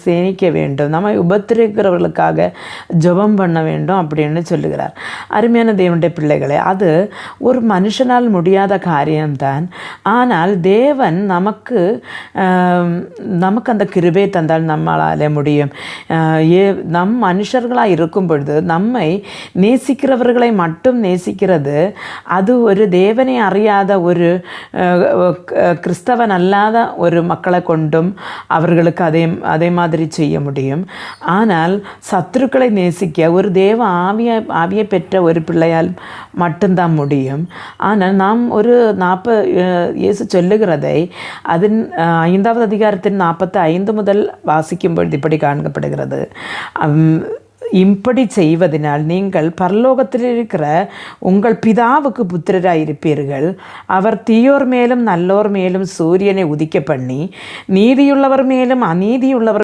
சேமிக்க வேண்டும், நம்மை உபத்திரிக்கிறவர்களுக்காக ஜெபம் பண்ண வேண்டும் அப்படின்னு சொல்லுகிறார். அருமையான தேவனுடைய பிள்ளைகளே, அது ஒரு மனுஷனால் முடியாத காரியம்தான். ஆனால் தேவன் நமக்கு அந்த கிருபை தந்தால் நம்மளால் முடியும். நம் மனுஷர்களாக இருக்கும் பொழுது நம்மை நேசிக்கிறவர்களை மட்டும் நேசிக்கிறது, அது ஒரு தேவனை அறியாத ஒரு கிறிஸ்தவன் அல்லாத ஒரு மக்களை கொண்டும் அவர்களுக்கு அதே மாதிரி செய்ய முடியும். ஆனால் சத்துருக்களை நேசிக்க ஒரு தேவ ஆவியை பெற்ற ஒரு பிள்ளையால் மட்டும்தான் முடியும். ஆனால் நாம் ஒரு இயேசு சொல்லுகிறதை அதன் 5வது அதிகாரத்தின் 45 முதல் வாசிக்கும் பொழுது இப்படி காண்கப்படுகிறது. இப்படி செய்வதனால் நீங்கள் பரலோகத்தில் இருக்கிற உங்கள் பிதாவுக்கு புத்திரராய் இருப்பீர்கள். அவர் தீயோர் மேலும் நல்லோர் மேலும் சூரியனை உதிக்க பண்ணி நீதியுள்ளவர் மேலும் அநீதியுள்ளவர்